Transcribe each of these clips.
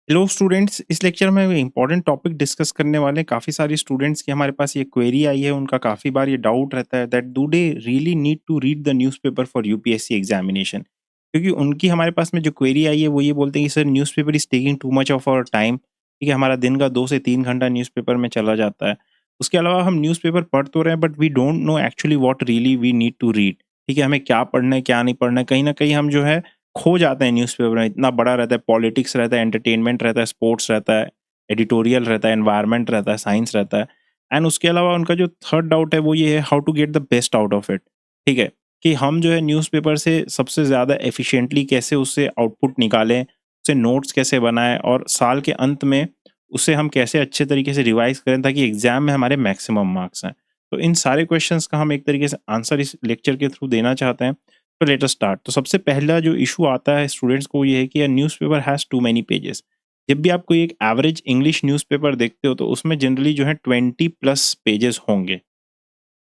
Hello students, इस lecture में हम इम्पोर्टेंट टॉपिक डिस्कस करने वाले हैं। काफ़ी सारे स्टूडेंट्स की हमारे पास ये क्वेरी आई है, उनका काफ़ी बार ये डाउट रहता है that do they really need to read the newspaper for UPSC examination. क्योंकि उनकी हमारे पास में जो क्वेरी आई है वो ये बोलते हैं कि sir newspaper is taking too much of our time. ठीक है, हमारा दिन का 2 से 3 घंटा न्यूज़पेपर में चला जाता है। उसके अलावा हम न्यूज़पेपर पढ़ तो रहे हैं but we don't know actually what really we need to read. ठीक है, हमें क्या पढ़ना है क्या नहीं पढ़ना है, कहीं ना कहीं हम जो है खो जाते हैं न्यूज़पेपर में। इतना बड़ा रहता है, पॉलिटिक्स रहता है, एंटरटेनमेंट रहता है, स्पोर्ट्स रहता है, एडिटोरियल रहता है, एनवायरनमेंट रहता है, साइंस रहता है। एंड उसके अलावा उनका जो थर्ड डाउट है वो ये है how to get the best out of it. ठीक है, कि हम जो है न्यूज़पेपर से सबसे ज़्यादा एफिशिएंटली कैसे उससे आउटपुट निकालें, उससे नोट्स कैसे बनाएं और साल के अंत में उसे हम कैसे अच्छे तरीके से रिवाइज करें ताकि एग्जाम में हमारे मैक्सिमम मार्क्स आएँ। तो इन सारे क्वेश्चंस का हम एक तरीके से आंसर इस लेक्चर के थ्रू देना चाहते हैं। तो लेट अस स्टार्ट। तो सबसे पहला जो इशू आता है स्टूडेंट्स को ये है कि newspaper has too many pages. जब भी आप कोई एक एवरेज इंग्लिश न्यूज़पेपर देखते हो तो उसमें जनरली जो है 20 प्लस पेजेस होंगे।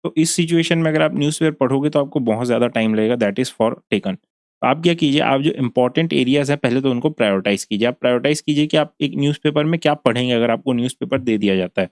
तो इस सिचुएशन में अगर आप न्यूज़पेपर पढ़ोगे तो आपको बहुत ज़्यादा टाइम लगेगा, दैट इज़ फॉर टेकन। तो आप क्या कीजिए, आप जो इंपॉर्टेंट एरियाज हैं पहले तो उनको प्रायोरिटाइज कीजिए। आप प्रायोरिटाइज कीजिए कि आप एक न्यूज़पेपर में क्या पढ़ेंगे अगर आपको न्यूज़पेपर दे दिया जाता है।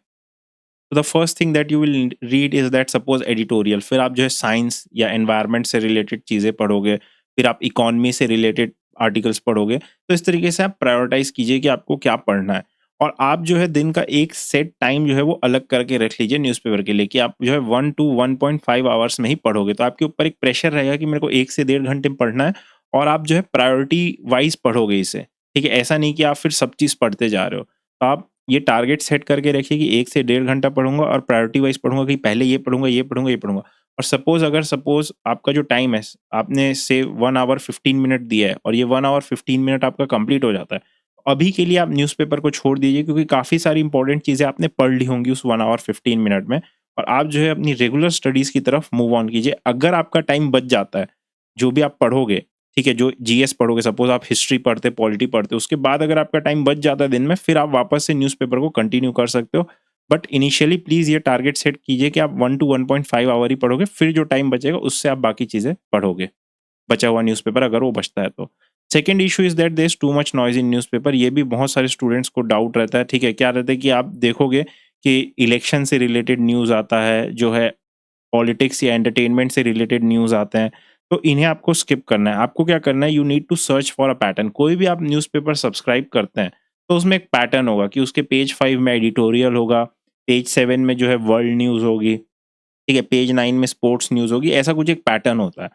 तो the first thing that you will read is that suppose editorial. फिर आप जो है साइंस या एनवायरनमेंट से रिलेटेड चीज़ें पढ़ोगे। फिर आप इकोनॉमी से रिलेटेड आर्टिकल्स पढ़ोगे। तो इस तरीके से आप प्रायोरिटाइज कीजिए कि आपको क्या पढ़ना है। और आप जो है दिन का एक सेट टाइम जो है वो अलग करके रख लीजिए न्यूज़पेपर के लिए कि आप जो है 1 to 1.5 आवर्स में ही पढ़ोगे। तो आपके ऊपर एक प्रेशर रहेगा कि मेरे को 1 से 1.5 घंटे में पढ़ना है। और आप जो है प्रायोरिटी वाइज पढ़ोगे इसे। ठीक है, ऐसा नहीं कि आप फिर सब चीज़ पढ़ते जा रहे हो। तो आप ये टारगेट सेट करके रखिए कि 1 से 1.5 घंटा पढ़ूँगा और प्रायोरिटी वाइज़ पढ़ूँगा कि पहले ये पढ़ूँगा, ये पढ़ूँगा, ये पढ़ूँगा। और सपोज़ आपका जो टाइम है आपने से 1 आवर 15 मिनट दिया है और ये 1 आवर 15 मिनट आपका कंप्लीट हो जाता है। अभी के लिए आप न्यूज़पेपर को छोड़ दीजिए क्योंकि काफ़ी सारी इंपॉर्टेंट चीज़ें आपने पढ़ ली होंगी उस 1 आवर 15 मिनट में। और आप जो है अपनी रेगुलर स्टडीज़ की तरफ मूव ऑन कीजिए। अगर आपका टाइम बच जाता है, जो भी आप पढ़ोगे, ठीक है, जो जीएस पढ़ोगे, सपोज़ आप हिस्ट्री पढ़ते, पॉलिटी पढ़ते, उसके बाद अगर आपका टाइम बच जाता है दिन में, फिर आप वापस से न्यूज़पेपर को कंटिन्यू कर सकते हो। बट इनिशियली प्लीज़ ये टारगेट सेट कीजिए कि आप 1 टू 1.5 आवर ही पढ़ोगे, फिर जो टाइम बचेगा उससे आप बाकी चीज़ें पढ़ोगे, बचा हुआ न्यूज़पेपर अगर वो बचता है तो। Second issue is that there is too much noise in newspaper. ये भी बहुत सारे स्टूडेंट्स को डाउट रहता है, ठीक है? क्या रहता है कि आप देखोगे कि इलेक्शन से रिलेटेड न्यूज़ आता है, जो है पॉलिटिक्स या एंटरटेनमेंट से रिलेटेड न्यूज़ आते हैं, तो इन्हें आपको स्किप करना है। आपको क्या करना है, you need to search for a pattern. कोई भी आप न्यूज़पेपर सब्सक्राइब करते हैं, तो उसमें एक पैटर्न होगा कि उसके पेज 5 में एडिटोरियल होगा, पेज 7 में जो है वर्ल्ड न्यूज़ होगी, ठीक है? पेज 9 में स्पोर्ट्स न्यूज़ होगी, ऐसा कुछ एक पैटर्न होता है।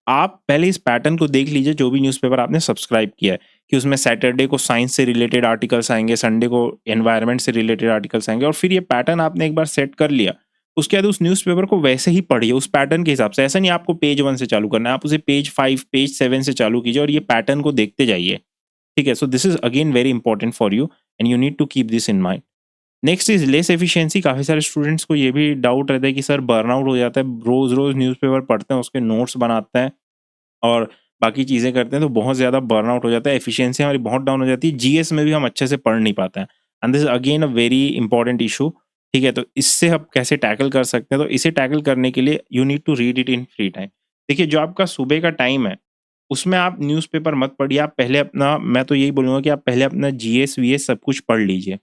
आप पहले इस पैटर्न को देख लीजिए जो भी न्यूज़पेपर आपने सब्सक्राइब किया है, कि उसमें सैटरडे को साइंस से रिलेटेड आर्टिकल्स आएँगे, संडे को एनवायरनमेंट से रिलेटेड आर्टिकल्स आएँगे और फिर ये पैटर्न आपने एक बार सेट कर लिया, उसके बाद उस न्यूज़पेपर को वैसे ही पढ़िए उस पैटर्न के हिसाब से। ऐसा नहीं आपको पेज 1 से चालू करना है, आप उसे पेज 5, पेज 7 से चालू कीजिए और ये पैटर्न को देखते जाइए। ठीक है? So this is again very important for you and you need to keep this in mind. Next is less efficiency. काफ़ी सारे स्टूडेंट्स को ये भी डाउट रहता है कि सर बर्नआउट हो जाता है, रोज़-रोज़ न्यूज़पेपर पढ़ते हैं, उसके नोट्स बनाते हैं और बाकी चीज़ें करते हैं तो बहुत ज़्यादा बर्नआउट हो जाता है, एफिशिएंसी हमारी बहुत डाउन हो जाती है, जीएस में भी हम अच्छे से पढ़ नहीं पाते हैं and this is again a very important issue. ठीक है, तो इससे हम कैसे टैकल कर सकते हैं? तो इसे टैकल करने के लिए you need to read it in free time. देखिए, जो आपका सुबह का टाइम है, उसमें आप न्यूज़पेपर मत पढ़िए, आप पहले अपना, मैं तो यही बोलूँगा कि आप पहले अपना जीएस-वीएस सब कुछ पढ़ लीजिए,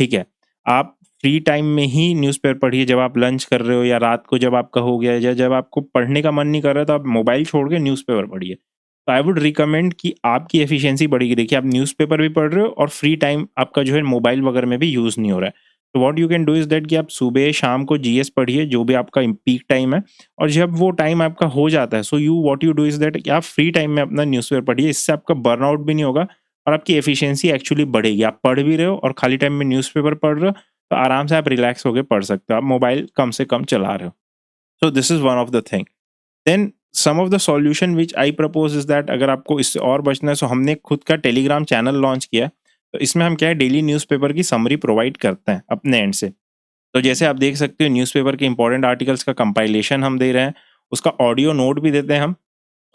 ठीक है? आप फ्री टाइम में ही न्यूज़पेपर पढ़िए, जब आप लंच कर रहे हो या रात को जब आपका हो गया या जब आपको पढ़ने का मन नहीं कर रहा तो आप मोबाइल छोड़ के न्यूज़पेपर पढ़िए। तो आई वुड रिकमेंड कि आपकी एफिशिएंसी बढ़ेगी। देखिए, आप न्यूज़पेपर भी पढ़ रहे हो और फ्री टाइम आपका जो है मोबाइल वगैरह में भी यूज़ नहीं हो रहा है। तो what you can do is that कि आप सुबह शाम को जीएस पढ़िए, जो भी आपका पीक टाइम है। और जब वो टाइम आपका हो जाता है, so you what you do is that कि आप फ्री टाइम में अपना न्यूज़पेपर पढ़िए। इससे आपका बर्नआउट भी नहीं होगा और आपकी एफिशिएंसी एक्चुअली बढ़ेगी। आप पढ़ भी रहे हो और खाली टाइम में न्यूज़पेपर पढ़ रहे हो, तो आराम से आप रिलैक्स होके पढ़ सकते हो। आप मोबाइल कम से कम चला रहे हो। So this is one of the thing. Then some of the solution which I propose is that अगर आपको इससे और बचना है, सो हमने खुद का टेलीग्राम चैनल लॉन्च किया है। तो इसमें हम क्या है, डेली न्यूज़पेपर की समरी प्रोवाइड करते हैं अपने एंड से। तो जैसे आप देख सकते हो, न्यूज़पेपर के इंपॉर्टेंट आर्टिकल्स का कंपाइलेशन हम दे रहे हैं, उसका ऑडियो नोट भी देते हैं हम।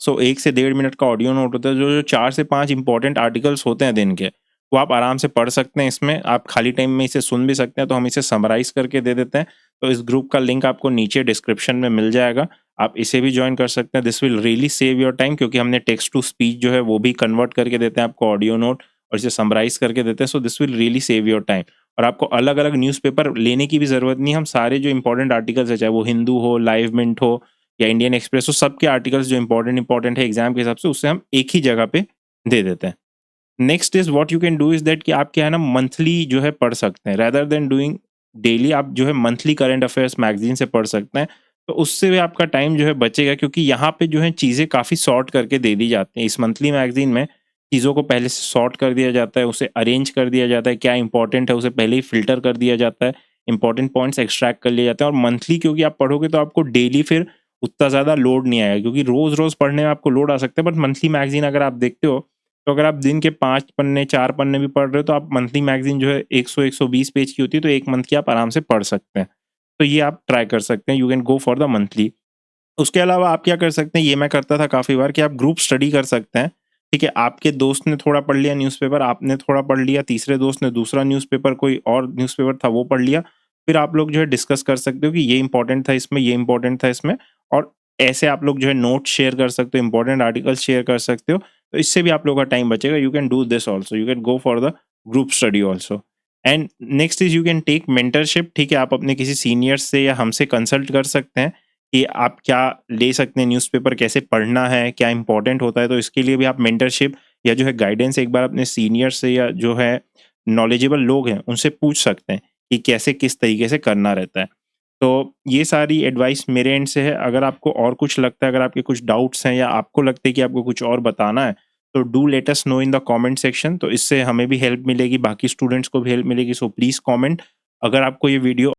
सो 1 से 1.5 मिनट का ऑडियो नोट होता है, जो 4 से 5 इंपॉर्टेंट आर्टिकल्स होते हैं दिन के, वो आप आराम से पढ़ सकते हैं इसमें। आप खाली टाइम में इसे सुन भी सकते हैं, तो हम इसे समराइज़ करके दे देते हैं। तो इस ग्रुप का लिंक आपको नीचे डिस्क्रिप्शन में मिल जाएगा। आप इसे भी जॉइन कर सकते हैं। This will really save your time, क्योंकि हमने टेक्स्ट टू स्पीच जो है वो भी कन्वर्ट करके देते हैं आपको ऑडियो नोट। और इसे समराइज़ करके देते हैं, so this will really save your time. और आपको अलग-अलग न्यूज़पेपर लेने की भी ज़रूरत नहीं है, हम सारे जो इम्पोर्टेंट आर्टिकल्स हैं, चाहे वो हिंदू हो, लाइव मिंट हो या इंडियन एक्सप्रेस हो, सबके आर्टिकल्स जो इम्पोर्टेंट है एग्ज़ाम के हिसाब से, उससे हम एक ही जगह पे दे देते हैं। Next is what you can do is that कि आप क्या है ना मंथली जो है पढ़ सकते हैं, रेदर देन डूइंग डेली आप जो है मंथली करंट अफेयर्स मैगज़ीन से पढ़ सकते हैं। तो उससे भी आपका टाइम जो है बचेगा, क्योंकि यहाँ पे जो है चीज़ें काफ़ी सॉर्ट करके दे दी जाती हैं। इस मंथली मैगज़ीन में चीज़ों को पहले से सॉर्ट कर दिया जाता है, उसे अरेंज कर दिया जाता है, क्या इम्पोर्टेंट है उसे पहले ही फ़िल्टर कर दिया जाता है, इम्पोर्टेंट पॉइंट्स एक्सट्रैक्ट कर लिए जाते हैं। और मंथली क्योंकि आप पढ़ोगे तो आपको डेली फिर उतना ज़्यादा लोड नहीं आएगा, क्योंकि रोज़-रोज़ पढ़ने में आपको लोड आ सकता है, बट मंथली मैगज़ीन अगर आप देखते हो, तो अगर आप दिन के 5 पन्ने, 4 पन्ने भी पढ़ रहे हो, तो आप मंथली मैगज़ीन जो है 100-120 पेज की होती है, तो 1 मंथ की आप आराम से पढ़ सकते हैं। तो ये आप ट्राई कर सकते हैं, you can go for the monthly. उसके अलावा आप क्या कर सकते हैं, ये मैं करता था काफ़ी बार कि आप ग्रुप स्टडी कर सकते हैं, ठीक है? आपके दोस्त ने थोड़ा पढ़ लिया न्यूज़पेपर, आपने थोड़ा पढ़ लिया, तीसरे दोस्त ने दूसरा न्यूज़पेपर, कोई और न्यूज़पेपर था वो पढ़ लिया। फिर आप लोग जो है डिस्कस कर सकते हो कि ये इम्पोर्टेंट था इसमें, ये इम्पोर्टेंट था इसमें, और ऐसे आप लोग जो है नोट्स शेयर कर सकते हो, इम्पोर्टेंट आर्टिकल्स शेयर कर सकते हो। तो इससे भी आप लोगों का टाइम बचेगा। You can do this also, you can go for the group study also. And next is you can take mentorship, ठीक है? आप अपने किसी सीनियर से या हमसे कंसल्ट कर सकते हैं कि आप क्या ले सकते हैं, न्यूज़पेपर कैसे पढ़ना है, क्या इम्पोर्टेंट होता है, तो इसके लिए भी आप मेंटरशिप या जो है गाइडेंस एक बार अपने सीनियर से या जो है नॉलेजेबल लोग हैं, उनसे पूछ सकते हैं कि कैसे किस तरीके से करना रहता है। तो ये सारी एडवाइस मेरे एंड से है। अगर आपको और कुछ लगता है, अगर आपके कुछ डाउट्स हैं या आपको लगता है कि आपको कुछ और बताना है, तो do let us know in the comment section. तो इससे हमें भी हेल्प मिलेगी, बाकी स्टूडेंट्स को भी हेल्प मिलेगी, सो प्लीज़ कमेंट। अगर आपको ये वीडियो